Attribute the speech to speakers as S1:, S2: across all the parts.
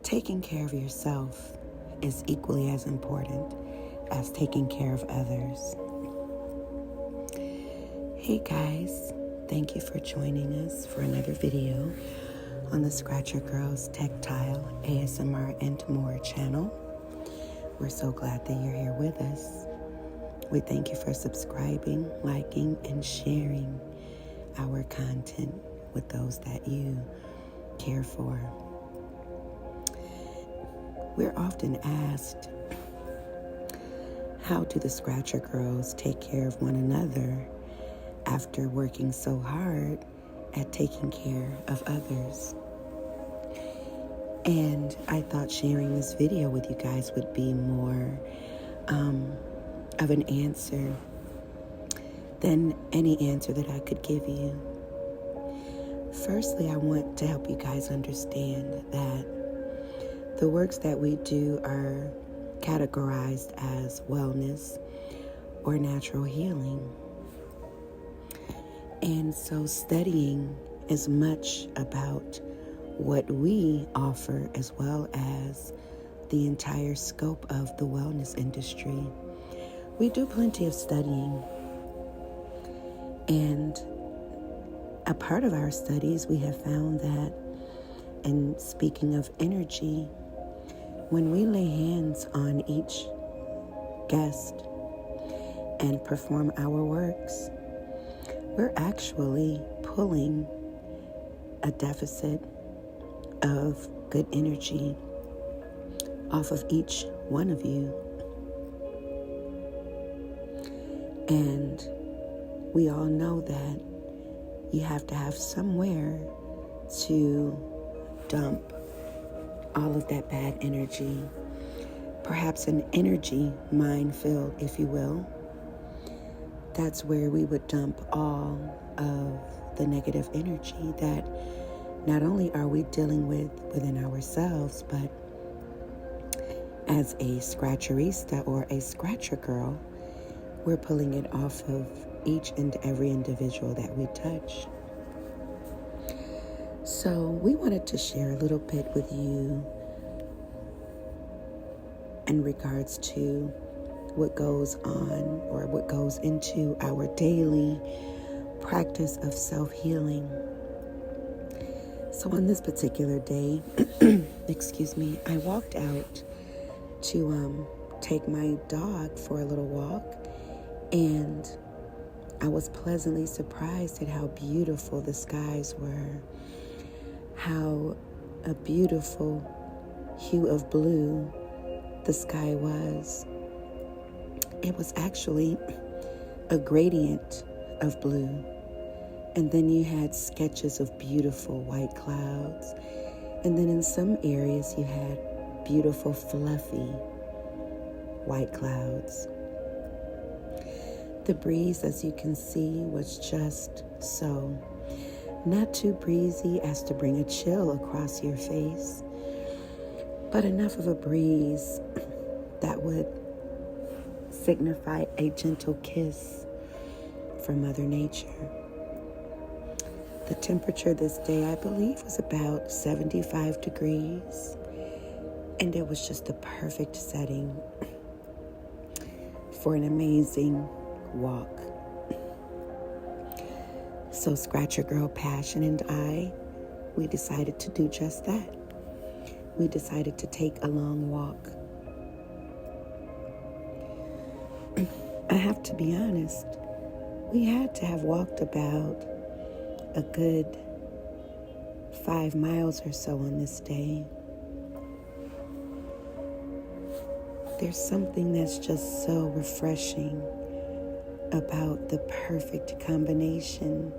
S1: taking care of yourself is equally as important as taking care of others. Hey guys, thank you for joining us for another video on the Scratcher Girls Tactile ASMR and More channel. We're so glad that you're here with us. We thank you for subscribing, liking, and sharing our content with those that you care for. We're often asked, how do the Scratcher Girls take care of one another after working so hard at taking care of others? And I thought sharing this video with you guys would be more of an answer than any answer that I could give you. Firstly, I want to help you guys understand that the works that we do are categorized as wellness or natural healing. And so studying as much about what we offer as well as the entire scope of the wellness industry, we do plenty of studying. And a part of our studies, we have found that, and speaking of energy, when we lay hands on each guest and perform our works, we're actually pulling a deficit of good energy off of each one of you. And we all know that you have to have somewhere to dump all of that bad energy, perhaps an energy minefield, if you will. That's where we would dump all of the negative energy that not only are we dealing with within ourselves, but as a scratcherista or a scratcher girl, we're pulling it off of each and every individual that we touch. So we wanted to share a little bit with you in regards to what goes on or what goes into our daily practice of self-healing. So on this particular day, I walked out to take my dog for a little walk, and I was pleasantly surprised at how beautiful the skies were, how a beautiful hue of blue the sky was. It was actually a gradient of blue. And then you had sketches of beautiful white clouds. And then in some areas you had beautiful fluffy white clouds. The breeze, as you can see, was just so. Not too breezy as to bring a chill across your face, but enough of a breeze that would signify a gentle kiss from Mother Nature. The temperature this day, I believe, was about 75 degrees, and it was just a perfect setting for an amazing walk. So Scratcher Girl Passion and I, we decided to do just that. We decided to take a long walk. I have to be honest, we had to have walked about a good 5 miles or so on this day. There's something that's just so refreshing about the perfect combination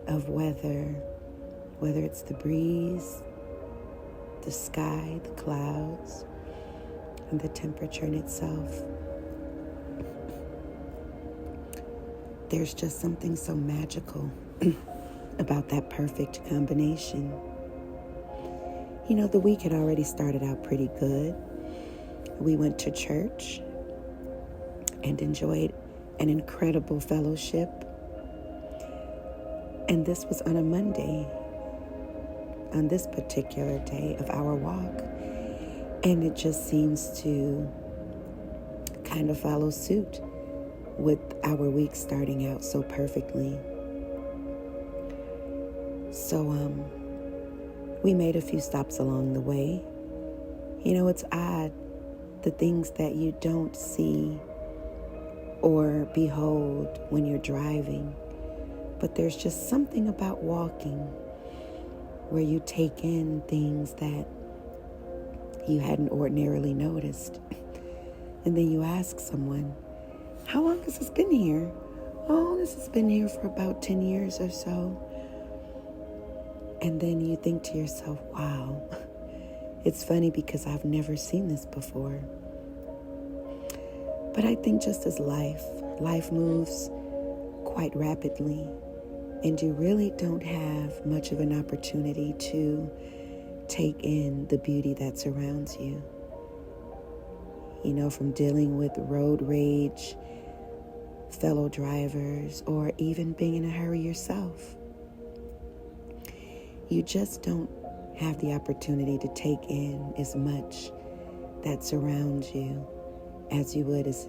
S1: of weather, whether it's the breeze, the sky, the clouds, and the temperature in itself. There's just something so magical about that perfect combination. You know, the week had already started out pretty good. We went to church and enjoyed an incredible fellowship. And this was on a Monday. on this particular day of our walk. And it just seems to kind of follow suit with our week starting out so perfectly. So we made a few stops along the way. You know, it's odd, the things that you don't see or behold when you're driving, but there's just something about walking where you take in things that you hadn't ordinarily noticed. And then you ask someone, how long has this been here? Oh, this has been here for about 10 years or so. And then you think to yourself, wow, it's funny because I've never seen this before. But I think just as life moves quite rapidly, and you really don't have much of an opportunity to take in the beauty that surrounds you. You know, from dealing with road rage, fellow drivers, or even being in a hurry yourself. You just don't have the opportunity to take in as much that surrounds you as you would as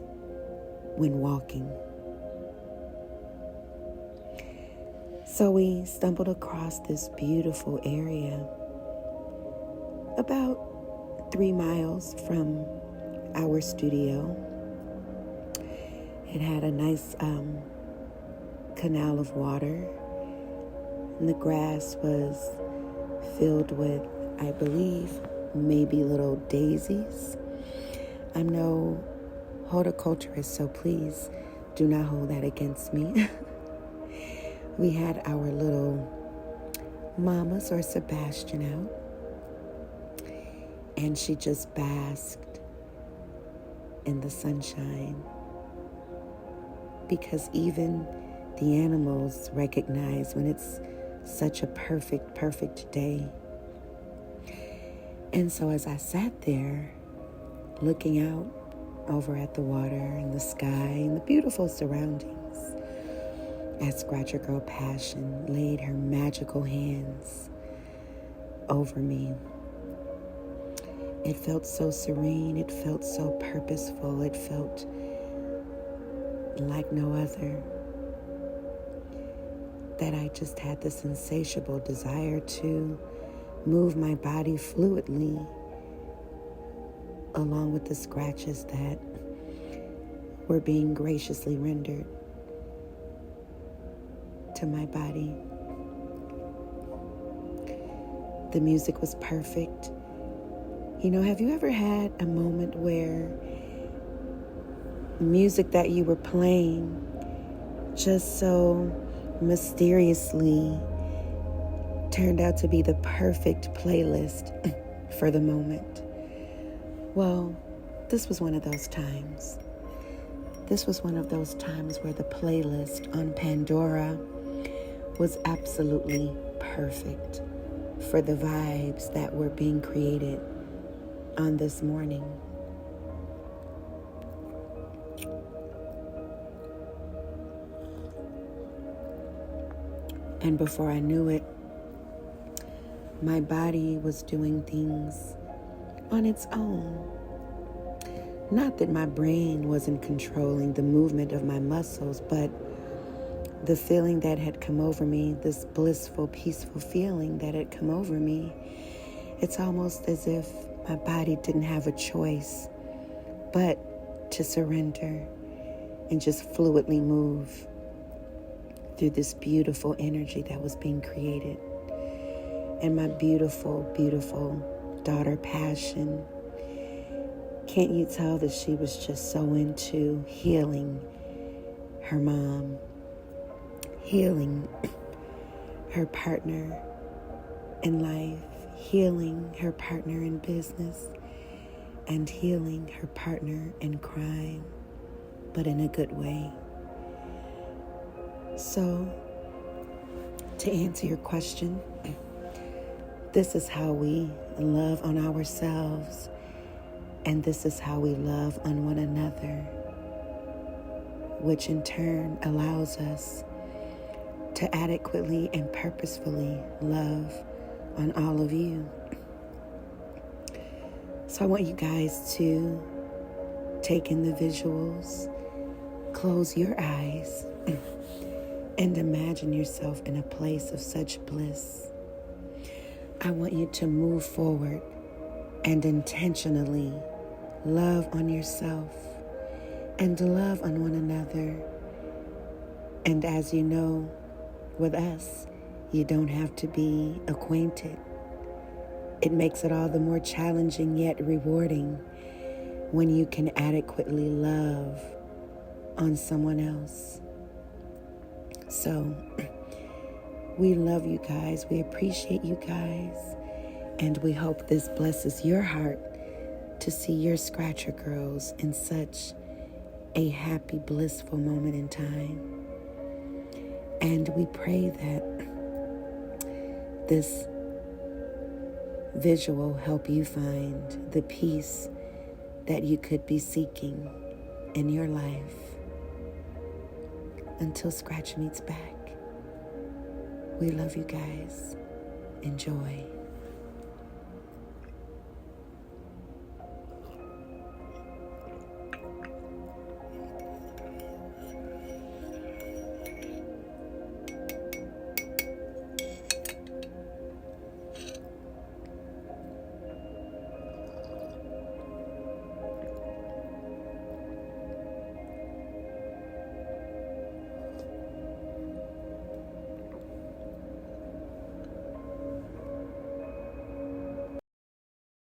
S1: when walking. So we stumbled across this beautiful area about 3 miles from our studio. It had a nice canal of water, and the grass was filled with, I believe, maybe little daisies. I'm no horticulturist, so please do not hold that against me. We had our little Mamas or Sebastian out, and she just basked in the sunshine, because even the animals recognize when it's such a perfect day. And so as I sat there looking out over at the water and the sky and the beautiful surroundings, as Scratcher Girl Passion laid her magical hands over me, it felt so serene, it felt so purposeful, it felt like no other, that I just had this insatiable desire to move my body fluidly along with the scratches that were being graciously rendered to my body. The music was perfect. You know, have you ever had a moment where music that you were playing just so mysteriously turned out to be the perfect playlist for the moment? Well, this was one of those times. This was one of those times where the playlist on Pandora was absolutely perfect for the vibes that were being created on this morning. And before I knew it, my body was doing things on its own. Not that my brain wasn't controlling the movement of my muscles, but the feeling that had come over me, this blissful, peaceful feeling that had come over me, it's almost as if my body didn't have a choice but to surrender and just fluidly move through this beautiful energy that was being created. And my beautiful, beautiful daughter, Passion, can't you tell that she was just so into healing her mom, healing her partner in life, healing her partner in business, and healing her partner in crime, but in a good way. So, to answer your question, this is how we love on ourselves, and this is how we love on one another, which in turn allows us to adequately and purposefully love on all of you. So I want you guys to take in the visuals, close your eyes, and imagine yourself in a place of such bliss. I want you to move forward and intentionally love on yourself and love on one another. And as you know, with us, you don't have to be acquainted. It makes it all the more challenging yet rewarding when you can adequately love on someone else. So, we love you guys. We appreciate you guys. And we hope this blesses your heart to see your Scratcher girls in such a happy, blissful moment in time. And we pray that this visual help you find the peace that you could be seeking in your life. Until Scratch meets back, we love you guys. Enjoy.